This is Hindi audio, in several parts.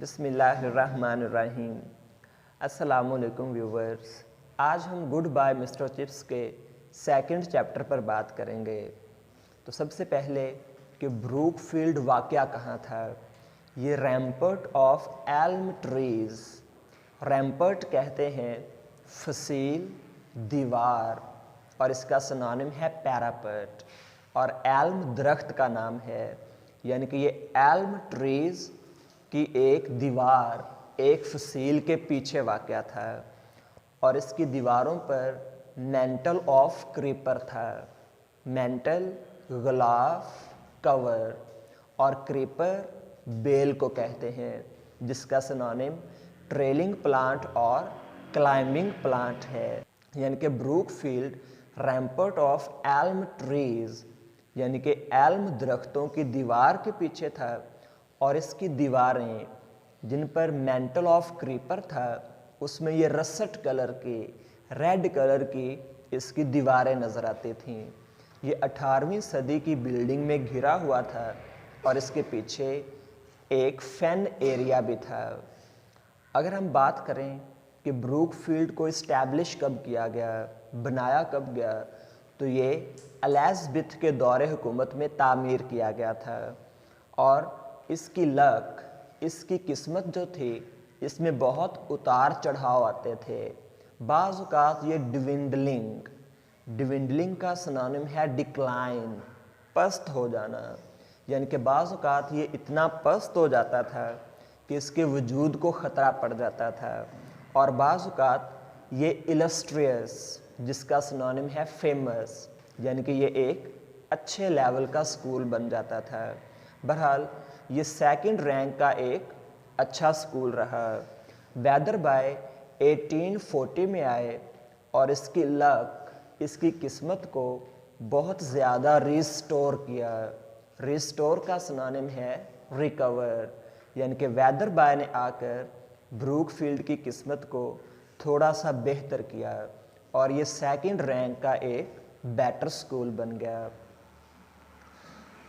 बिस्मिल्लाहिर्रहमानिर्रहीम। अस्सलामुअलैकुम व्यूवर्स। आज हम गुड बाय मिस्टर चिप्स के सेकंड चैप्टर पर बात करेंगे। तो सबसे पहले कि ब्रूकफील्ड वाक़या कहाँ था। ये रैम्पर्ट ऑफ एल्म ट्रीज़। रैम्पर्ट कहते हैं फसील, दीवार, और इसका सिनोनिम है पैरापेट। और एल्म दरख्त का नाम है, यानी कि ये एल्म ट्रीज़ की एक दीवार एक फसील के पीछे वाक़या था और इसकी दीवारों पर मेंटल ऑफ क्रीपर था। मेंटल गिलाफ कवर और क्रीपर बेल को कहते हैं, जिसका सिनोनिम ट्रेलिंग प्लांट और क्लाइंबिंग प्लांट है। यानी कि ब्रूकफील्ड रैम्पर्ट ऑफ एल्म ट्रीज़ यानी कि एल्म दरख्तों की दीवार के पीछे था और इसकी दीवारें जिन पर मेंटल ऑफ क्रीपर था उसमें ये रसट कलर की, रेड कलर की इसकी दीवारें नज़र आती थीं। ये 18वीं सदी की बिल्डिंग में घिरा हुआ था और इसके पीछे एक फैन एरिया भी था। अगर हम बात करें कि ब्रूकफील्ड को इस्टेब्लिश कब किया गया, बनाया कब गया, तो ये एलिज़ाबेथ के दौरे हुकूमत में तामीर किया गया था। और इसकी लक, इसकी किस्मत जो थी, इसमें बहुत उतार चढ़ाव आते थे। बाज़ औक़ात ये डिविंडलिंग का सिनोनिम है डिक्लाइन, पस्त हो जाना। यानी कि बाज़ औक़ात ये इतना पस्त हो जाता था कि इसके वजूद को ख़तरा पड़ जाता था। और बाज़ औक़ात ये इलस्ट्रियस, जिसका सिनोनिम है फेमस, यानी कि ये एक अच्छे लेवल का स्कूल बन जाता था। बहरहाल ये सेकंड रैंक का एक अच्छा स्कूल रहा। वेदर बाय 1840 में आए और इसकी लक, इसकी किस्मत को बहुत ज़्यादा रिस्टोर किया। रिस्टोर का सिनोनिम है रिकवर, यानी कि वेदर बाय ने आकर ब्रूकफील्ड की किस्मत को थोड़ा सा बेहतर किया और ये सेकंड रैंक का एक बेटर स्कूल बन गया।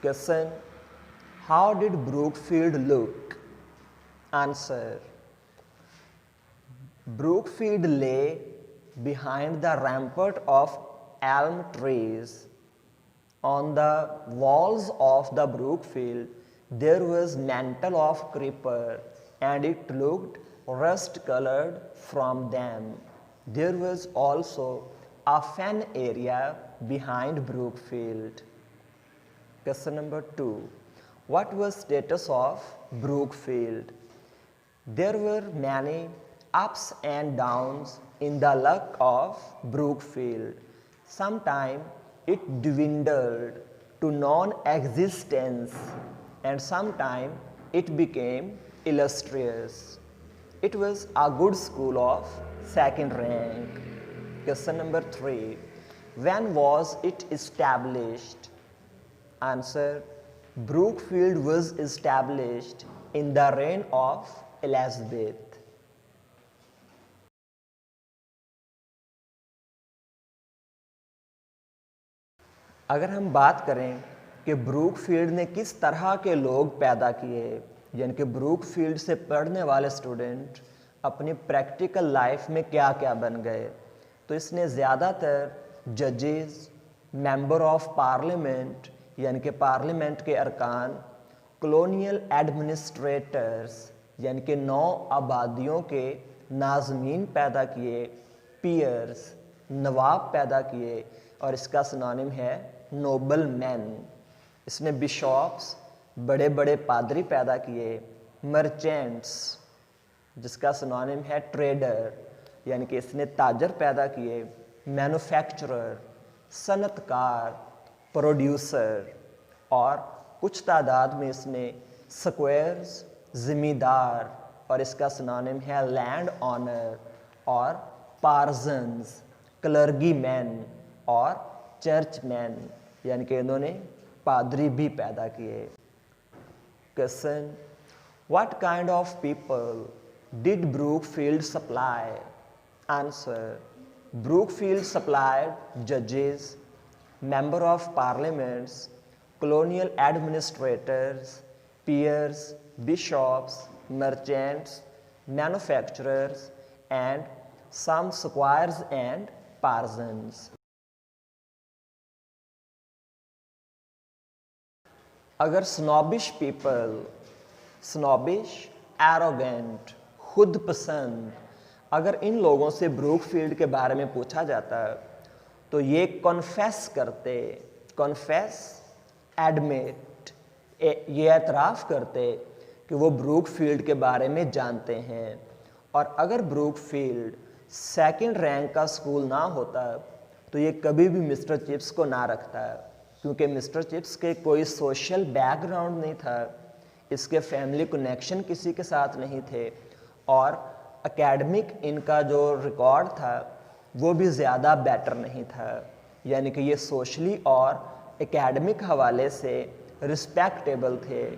Question, how did Brookfield look? Answer, Brookfield lay behind the rampart of elm trees. On the walls of the Brookfield, there was mantle of creeper, and it looked rust-colored from them. There was also a fen area behind Brookfield. Question number 2. What was status of Brookfield? There were many ups and downs in the luck of Brookfield. Sometimes it dwindled to non-existence and sometimes it became illustrious. It was a good school of second rank. Question number 3. When was it established? Answer, Brookfield was established in the reign of Elizabeth. अगर हम बात करें कि ब्रूकफील्ड ने किस तरह के लोग पैदा किए, यानी कि ब्रूकफील्ड से पढ़ने वाले स्टूडेंट अपनी प्रैक्टिकल लाइफ में क्या क्या बन गए, तो इसने ज़्यादातर जजेस, मेंबर ऑफ पार्लियामेंट यानी कि पार्लियामेंट के अरकान, कॉलोनियल एडमिनिस्ट्रेटर्स यानी कि 9 आबादियों के नाज़मीन पैदा किए, पीयर्स नवाब पैदा किए और इसका सिनोनिम है नोबल मैन। इसने बिशॉप्स बड़े बड़े पादरी पैदा किए, मर्चेंट्स जिसका सिनोनिम है ट्रेडर यानी कि इसने ताजर पैदा किए, मैन्युफैक्चरर सनतकार, प्रोड्यूसर, और कुछ तादाद में इसने स्क्वायर्स ज़मींदार और इसका सिनोनिम है लैंड ऑनर, और पार्जन्स क्लर्गी मैन और चर्च मैन यानी कि इन्होंने पादरी भी पैदा किए। Question, what kind of people did Brookfield supply? Answer, Brookfield supplied जजेस, member of parliaments, colonial administrators, peers, bishops, merchants, manufacturers, and some squires and parsons. अगर snobbish people, snobbish, arrogant, खुद पसंद, अगर इन लोगों से ब्रूकफील्ड के बारे में पूछा जाता तो ये कॉन्फेस करते, कॉन्फेस, एडमिट, ये एतराफ़ करते कि वो ब्रूकफील्ड के बारे में जानते हैं। और अगर ब्रूकफील्ड सेकंड रैंक का स्कूल ना होता तो ये कभी भी मिस्टर चिप्स को ना रखता, क्योंकि मिस्टर चिप्स के कोई सोशल बैकग्राउंड नहीं था, इसके फैमिली कनेक्शन किसी के साथ नहीं थे, और एकेडमिक इनका जो रिकॉर्ड था वो भी ज़्यादा बेटर नहीं था। यानी कि ये सोशली और एकेडमिक हवाले से रिस्पेक्टेबल थे,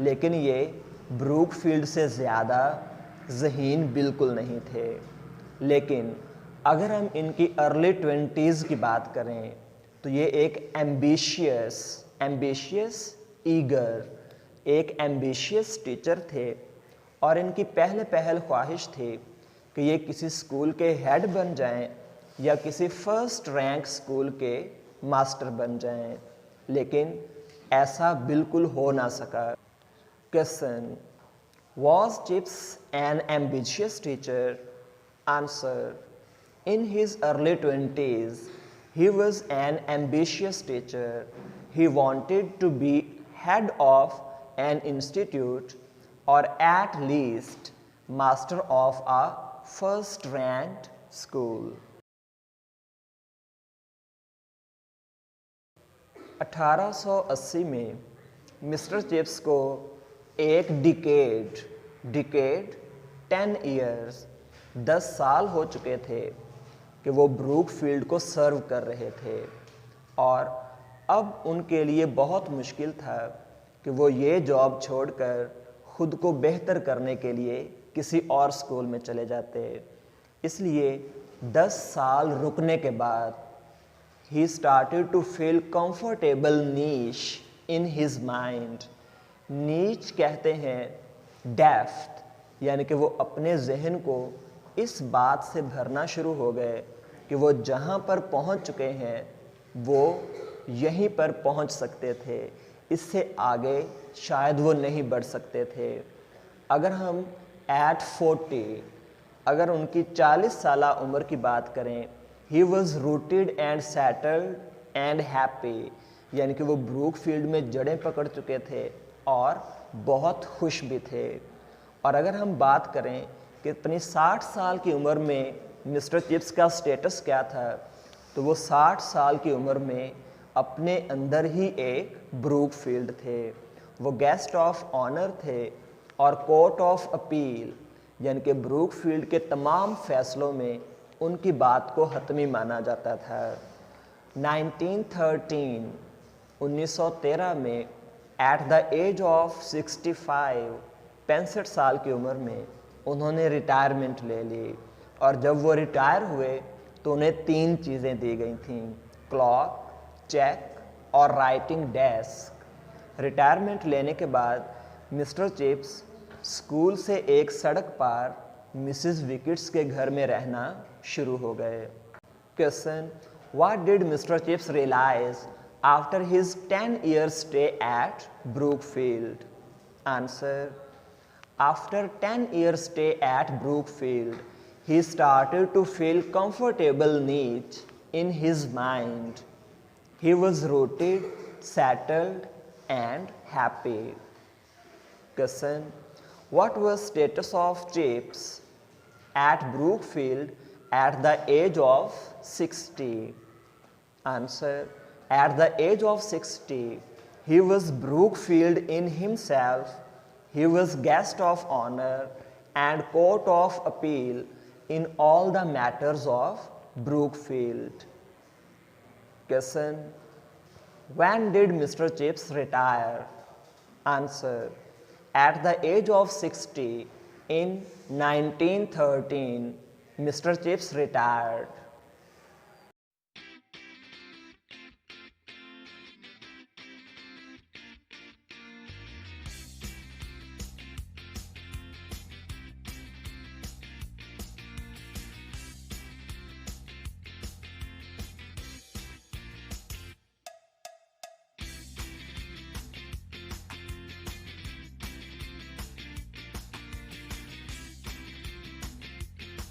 लेकिन ये ब्रूकफील्ड से ज़्यादा ज़हीन बिल्कुल नहीं थे। लेकिन अगर हम इनकी अर्ली 20s की बात करें तो ये एक एम्बिशियस, ईगर, एक एम्बिशियस टीचर थे, और इनकी पहल ख्वाहिश थी कि ये किसी स्कूल के हेड बन जाएं या किसी फर्स्ट रैंक स्कूल के मास्टर बन जाएं, लेकिन ऐसा बिल्कुल हो ना सका। Question, was Chips an ambitious teacher? Answer, in his early 20s, he was an ambitious teacher. He wanted to be head of an institute, or at least master of a first ranked school. 1880 में मिस्टर चिप्स को एक डिकेड 10 ईयर्स 10 साल हो चुके थे कि वो ब्रूकफील्ड को सर्व कर रहे थे, और अब उनके लिए बहुत मुश्किल था कि वो ये जॉब छोड़कर खुद को बेहतर करने के लिए किसी और स्कूल में चले जाते। इसलिए 10 साल रुकने के बाद he started to feel comfortable niche in his mind. नीच कहते हैं डेफ्थ, यानी कि वो अपने जहन को इस बात से भरना शुरू हो गए कि वो जहाँ पर पहुँच चुके हैं वो यहीं पर पहुँच सकते थे, इससे आगे शायद वो नहीं बढ़ सकते थे। अगर हम at 40, अगर उनकी 40 साला उम्र की बात करें, he was rooted and settled and happy, यानी कि वो ब्रूकफील्ड में जड़ें पकड़ चुके थे और बहुत खुश भी थे। और अगर हम बात करें कि अपनी 60 साल की उम्र में मिस्टर चिप्स का स्टेटस क्या था, तो वो 60 साल की उम्र में अपने अंदर ही एक ब्रूकफील्ड थे। वो गेस्ट ऑफ ऑनर थे और कोर्ट ऑफ अपील, यानी कि ब्रूकफील्ड के तमाम फैसलों में उनकी बात को हतमी माना जाता था। 1913 में एट द एज ऑफ 65 साल की उम्र में उन्होंने रिटायरमेंट ले ली, और जब वो रिटायर हुए तो उन्हें 3 चीज़ें दी गई थीं, क्लॉक, चेक और राइटिंग डेस्क। रिटायरमेंट लेने के बाद मिस्टर चिप्स स्कूल से एक सड़क पार मिसेस विकेट्स के घर में रहना शुरू हो गए। Question, what did mister chips realize after his 10 year stay at Brookfield? Answer, after 10 year stay at Brookfield, he started to feel comfortable niche in his mind. He was rooted, settled and happy. Question, what was status of Chips at Brookfield at the age of 60? Answer, at the age of 60, he was Brookfield in himself. He was guest of honor and court of appeal in all the matters of Brookfield. Question, when did Mr. Chips retire? Answer, at the age of 60 in 1913, Mr. Chips retired.